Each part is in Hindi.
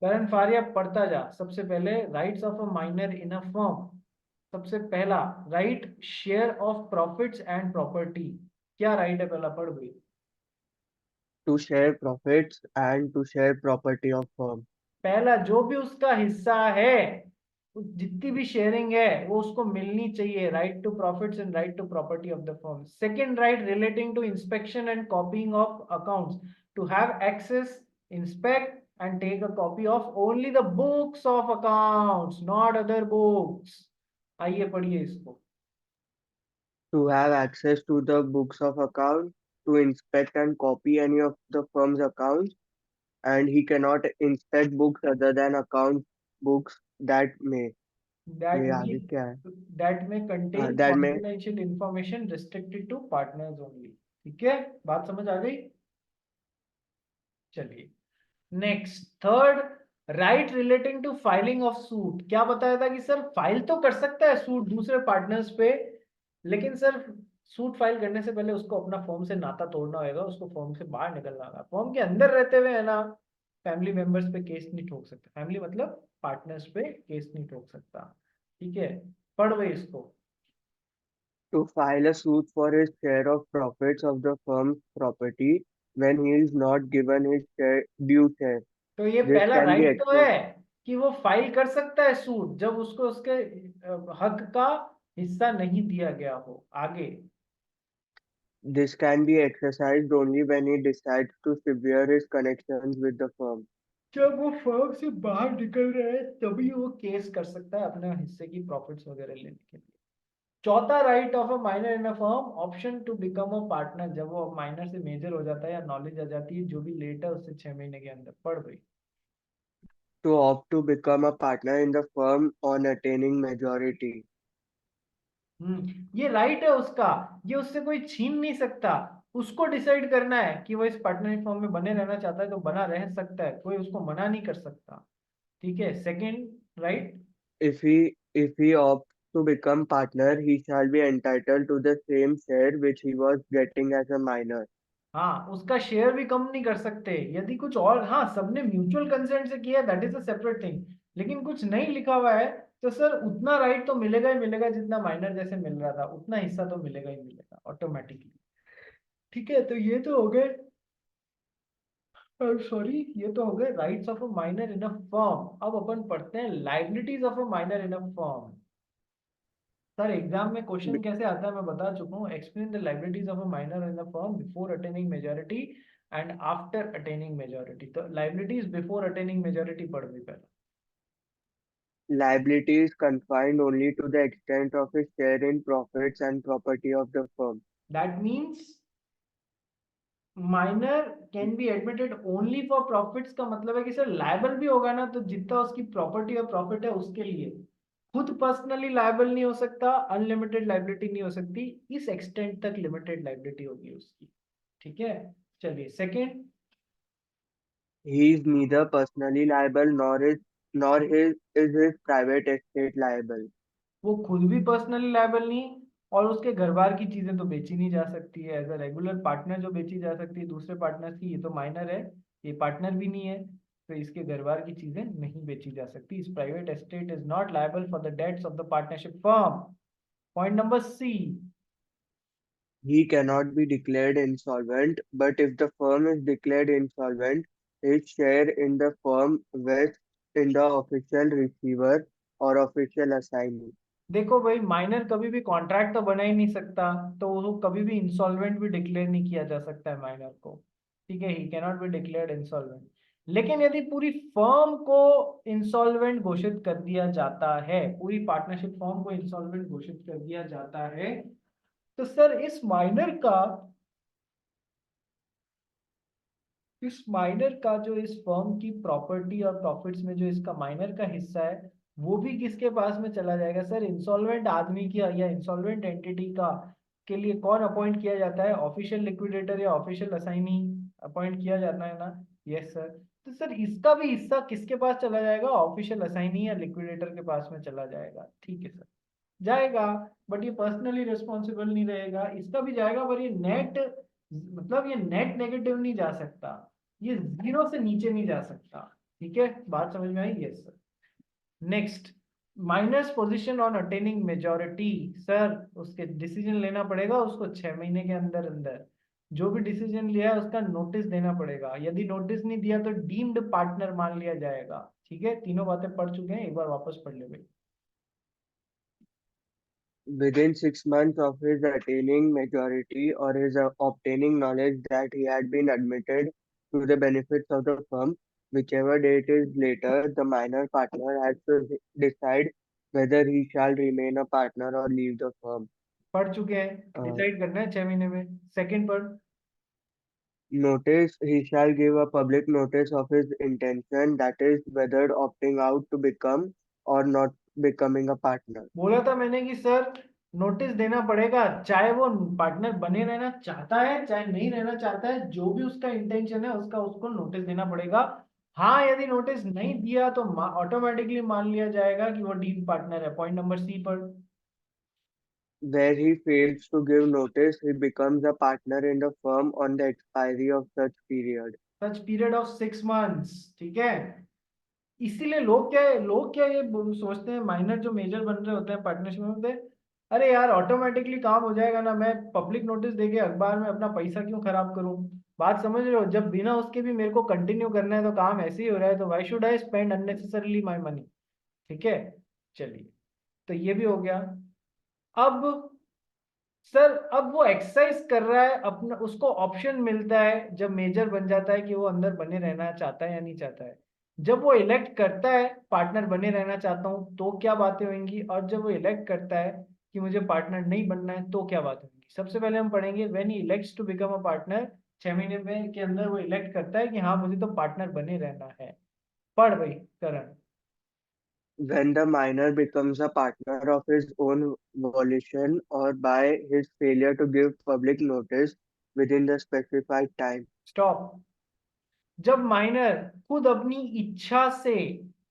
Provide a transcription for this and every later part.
करण फारिया पढ़ता जा। सबसे पहले rights of a minor in a firm. सबसे पहला right, share of profits and property. क्या राइट है, पहला पढ़ भाई। To share profits and to share property of firm. पहला, जो भी उसका हिस्सा है, जितनी भी शेयरिंग है वो उसको मिलनी चाहिए। Right to profits and right to property of the firm. Second right, relating to inspection and copying of accounts, to have access, inspect and take a copy of only the books of accounts, not other books. आइए पढ़िए इसको। To have access to the books of account, to inspect and copy any of the firm's accounts, and he cannot inspect books other than account books that may. That ये मे आगे क्या है? दैट में कंटेन दैट में confidential information restricted to partners only. ठीक है, बात समझ आ गई। चलिए next, third, right relating to filing of suit. क्या बताया था कि सर फाइल तो कर सकता है सूट दूसरे पार्टनर्स पे, लेकिन सर सूट फाइल करने से पहले उसको अपना फॉर्म से नाता तोड़ना होगा, उसको फॉर्म से बाहर निकलना होगा। फॉर्म के अंदर रहते हुए है ना, फैमिली मेंबर्स पे केस नहीं ठोक सकता। फैमिली मतलब पार्टनर्स पे केस नहीं ठोक सकता। ठीक है, पढ़ वही इसको। to file a suit for his share of profits of the firm's property when he is not given his due share. तो ये This पहला can be राइट तो accessed. है कि वो फाइल कर सकता है सूट जब उसको उसके हक का हिस्सा नहीं दिया गया हो। आगे, This can be exercised only when he decides to sever his connections with the firm. जब वो फर्म से बाहर निकल रहे हैं तभी वो केस कर सकता है अपने हिस्से की प्रॉफिट्स वगैरह लेने के लिए। चौथा right of a minor in a firm, option to become a partner. जब वो माइनर से मेजर हो जाता है या नॉलेज आ जाती है जो भी लेट है उससे 6 महीने के अंदर। पढ़ भाई। To opt to become a partner in the firm on attaining majority. ये राइट है उसका, ये उससे कोई छीन नहीं सकता। उसको डिसाइड करना है कि वो इस पार्टनरशिप फॉर्म में बने रहना चाहता है तो बना रह सकता है, कोई उसको मना नहीं कर सकता। ठीक है, second right. If he opts to become partner, he shall be entitled to the same share which he was getting as a minor. हाँ, उसका शेयर भी कम नहीं कर सकते यदि कुछ और, हाँ सबने म्यूचुअल कंसेंट से किया, that is a separate thing. लेकिन कुछ नहीं लिखा हुआ है तो सर उतना राइट तो मिलेगा ही मिलेगा जितना माइनर जैसे मिल रहा था, उतना हिस्सा तो मिलेगा ही मिलेगा ऑटोमेटिकली। ठीक है, तो ये तो हो गए, सॉरी, ये तो हो गए rights of a minor in a firm. अब अपन पढ़ते हैं liabilities of a minor in a firm. Sir exam में क्वेश्चन Be- कैसे आता है मैं बता चुका हूँ। Explain the liabilities of a minor in a firm before attaining majority and after attaining majority. तो लाइबिलिटीज बिफोर अटेनिंग मेजॉरिटी पढ़ भी पहले। Liability is confined only to the extent of his share in profits and property of the firm. That means minor can be admitted only for profits. का मतलब है कि सर लायबल भी होगा ना तो जितना उसकी प्रॉपर्टी और प्रॉफिट है उसके लिए। खुद पर्सनली लायबल नहीं हो सकता, अनलिमिटेड लाइबिलिटी नहीं हो सकती, इस एक्सटेंट तक लिमिटेड लाइबिलिटी होगी उसकी। ठीक है, चलिए second. He is neither personally liable nor is his private estate liable. वो खुद भी पर्सनली लायबल नहीं, और उसके घर बार की चीजें तो बेची नहीं जा सकती है। एज अ रेगुलर पार्टनर जो बेची जा सकती है दूसरे पार्टनर की, ये तो माइनर है, ये पार्टनर भी नहीं है, तो इसके घर बार की चीजें नहीं बेची जा सकती। His private estate is not liable for the debts of the partnership firm. Point number C. He cannot be declared insolvent, but if the firm is declared insolvent, his share in the firm vests in the official receiver or official assignee. देखो भाई, माइनर कभी भी कॉन्ट्रैक्ट तो बना ही नहीं सकता, तो वो कभी भी इंसॉल्वेंट भी डिक्लेयर नहीं किया जा सकता है माइनर को। ठीक है, ही कैनॉट बी डिक्लेयर्ड इंसॉल्वेंट। लेकिन यदि पूरी फर्म को इंसॉल्वेंट घोषित कर दिया जाता है, पूरी पार्टनरशिप फर्म को इंसॉल्वेंट घोषित कर दिया जाता है, तो सर इस माइनर का जो इस फर्म की प्रॉपर्टी और प्रॉफिट्स में जो इसका माइनर का हिस्सा है वो भी किसके पास में चला जाएगा। सर इंसॉल्वेंट आदमी की या इंसॉल्वेंट एंटिटी का के लिए कौन अपॉइंट किया जाता है, ऑफिशियल लिक्विडेटर या ऑफिशियल असाइनी अपॉइंट किया जाता है ना। Yes sir. तो सर इसका भी हिस्सा किसके पास चला जाएगा, ऑफिशियल असाइनी या लिक्विडेटर के पास में चला जाएगा। ठीक है सर, जाएगा, बट ये पर्सनली रिस्पॉन्सिबल नहीं रहेगा। इसका भी जाएगा पर ये नेट, मतलब ये नेट नेगेटिव नहीं जा सकता, ये जीरो से नीचे नहीं जा सकता। ठीक है, बात समझ में आई? Yes sir. Next, minus position on attaining majority. Sir उसके डिसीजन लेना पड़ेगा उसको 6 महीने के अंदर अंदर। जो भी डिसीजन लिया है उसका नोटिस देना पड़ेगा। यदि नोटिस नहीं दिया तो डीम्ड पार्टनर मान लिया जाएगा। ठीक है, तीनों बातें पढ़ चुके हैं, एक बार वापस पढ़ ले भाई। Within 6 months of his attaining majority or his obtaining knowledge that he had been admitted to the benefits of the firm, whichever date is later, the minor partner has to decide whether he shall remain a partner or leave the firm. पढ़ चुके हैं, Uh, डिसाइड करना है 6 महीने में। सेकंड पढ़। Notice he shall give a public notice of his intention, that is, whether opting out to become or not becoming a partner. बोला था मैंने कि सर नोटिस देना पड़ेगा, चाहे वो पार्टनर बने रहना चाहता है चाहे नहीं रहना चाहता है, जो भी उसका इंटेंशन है उसका उसको नोटिस देना पड़ेगा। हाँ, यदि नोटिस नहीं दिया तो ऑटोमेटिकली मान लिया जाएगा कि वो डील पार्टनर है। पॉइंट नंबर सी पर। Where he fails to give notice, he becomes a partner in the firm on the expiry of such period. Such period of 6 months. ठीक है, इसीलिए लोग क्या ये सोचते हैं, माइनर जो मेजर बन रहे होते हैं पार्टनरशिप में होते हैं, अरे यार ऑटोमेटिकली काम हो जाएगा ना, मैं पब्लिक नोटिस देके अखबार में अपना पैसा क्यों खराब करूं। बात समझ रहे हो? जब बिना उसके भी मेरे को कंटिन्यू करना है तो काम ऐसे ही हो रहा है, तो why should I spend unnecessarily my money. ठीक है, चलिए, तो ये भी हो गया। अब सर अब वो एक्सरसाइज कर रहा है अपना, उसको ऑप्शन मिलता है जब मेजर बन जाता है कि वो अंदर बने रहना चाहता है या नहीं चाहता है। जब वो इलेक्ट करता है पार्टनर बने रहना चाहता हूँ तो क्या बातें होंगी, और जब वो इलेक्ट करता है कि मुझे पार्टनर नहीं बनना है तो क्या बात होंगी। सबसे पहले हम पढ़ेंगे when he elects to become a partner. 6 महीने में के अंदर वो इलेक्ट करता है कि हाँ मुझे तो पार्टनर बने रहना है। पढ़ भाई करण। When the minor becomes a partner of his own volition or by his failure to give public notice within the specified time. Stop. जब माइनर खुद अपनी इच्छा से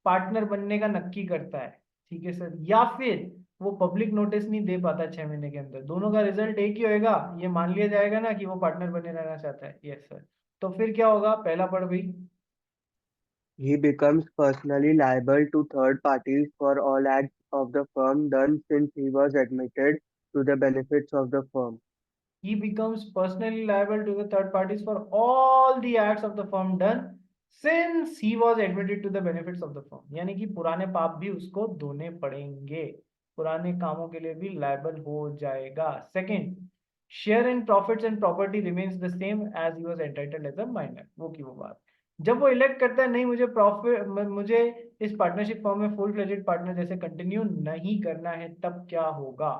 पार्टनर बनने का नक्की करता है, ठीक है सर, या फिर वो पब्लिक नोटिस नहीं दे पाता 6 महीने के अंदर, दोनों का रिजल्ट एक ही होएगा, ये मान लिया जाएगा ना कि वो पार्टनर बने रहना चाहता है। Yes sir. तो फिर क्या होगा, पहला पढ़ भाई। He becomes personally liable to third parties for all acts of the firm done since he was admitted to the benefits of the firm. He becomes personally liable to the third parties for all the acts of the firm done since he was admitted to the benefits of the firm। यानी कि पुराने पाप भी उसको धोने पड़ेंगे, पुराने कामों के लिए भी लायबल हो जाएगा। Second, share in profits and property remains the same as he was entitled as a minor. वो की वो बात। जब वो इलेक्ट करता है नहीं मुझे प्रॉफिट, मुझे इस पार्टनरशिप फॉर्म में फुल फ्लेजेड पार्टनर जैसे कंटिन्यू नहीं करना है, तब क्या होगा।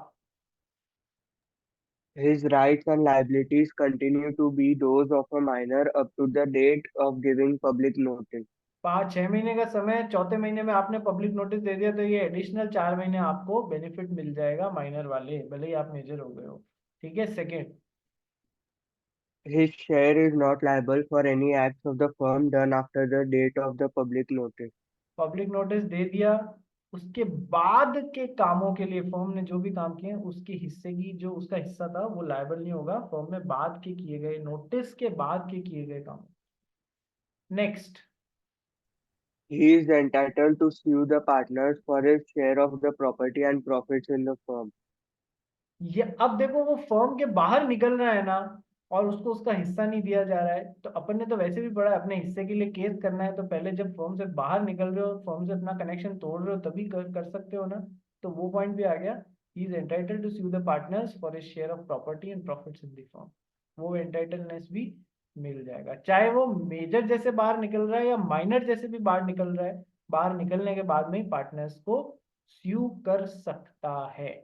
His rights and liabilities continue to be those of a minor up to the date of giving public notice. 5-6 महीने का समय है, चौथे महीने में आपने पब्लिक नोटिस दे दिया तो ये एडिशनल 4 महीने आपको बेनिफिट मिल जाएगा माइनर वाले, भले ही आप मेजर हो गए हो। ठीक है, second, His share is not liable for any acts of the firm done after the date of the public notice. Public notice दे दिया, उसके बाद के कामों के लिए फर्म ने जो भी काम किए हैं उसके हिस्से की जो उसका हिस्सा था वो लायबल नहीं होगा फर्म में बाद के किए गए, नोटिस के बाद के किए गए काम। Next, He is entitled to sue the partners for his share of the property and profits in the firm. ये अब देखो वो फर्म के बाहर निकल रहा है ना, और उसको उसका हिस्सा नहीं दिया जा रहा है, तो अपन ने तो वैसे भी पढ़ा है अपने हिस्से के लिए केस करना है तो पहले जब फर्म से बाहर निकल रहे हो, फर्म से अपना कनेक्शन तोड़ रहे हो तभी कर सकते हो ना। तो वो पॉइंट भी आ गया। He is entitled to sue the partners for his share of property and profits in the firm. वो एंटाइटलनेस भी मिल जाएगा, चाहे वो मेजर जैसे बाहर निकल रहा है या माइनर जैसे भी बाहर निकल रहा है, बाहर निकलने के बाद में पार्टनर्स को स्यू कर सकता है।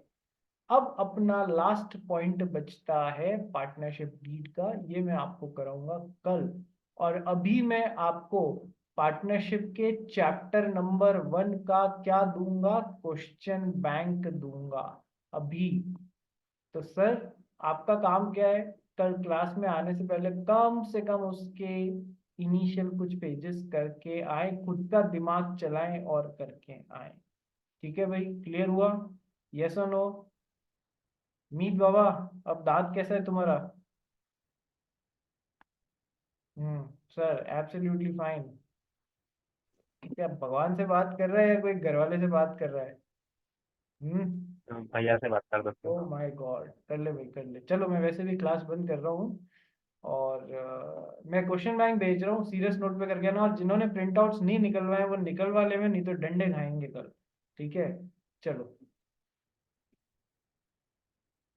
अब अपना लास्ट पॉइंट बचता है पार्टनरशिप डीड का, ये मैं आपको कराऊंगा कल। और अभी मैं आपको पार्टनरशिप के चैप्टर नंबर 1 का क्या दूंगा, क्वेश्चन बैंक दूंगा अभी। तो सर आपका काम क्या है, कल क्लास में आने से पहले कम से कम उसके इनिशियल कुछ पेजेस करके आए, खुद का दिमाग चलाएं और करके आए। ठीक है भाई, क्लियर हुआ? यस और नो? मीत बाबा, अब दांत कैसा है तुम्हारा? Sir absolutely fine. क्या भगवान से बात कर रहा है या कोई घर वाले से बात कर रहा है? हम्म। तो भैया से बात कर सकते ओ हो। माय गॉड, कर ले भाई कर ले। चलो मैं वैसे भी क्लास बंद कर रहा हूँ, और मैं क्वेश्चन बैंक भेज रहा हूँ, सीरियस नोट पे करके ना, और जिन्होंने प्रिंट आउट्स नहीं निकलवाए वो निकलवा ले में, नहीं तो डंडे खाएंगे कल। ठीक है, चलो।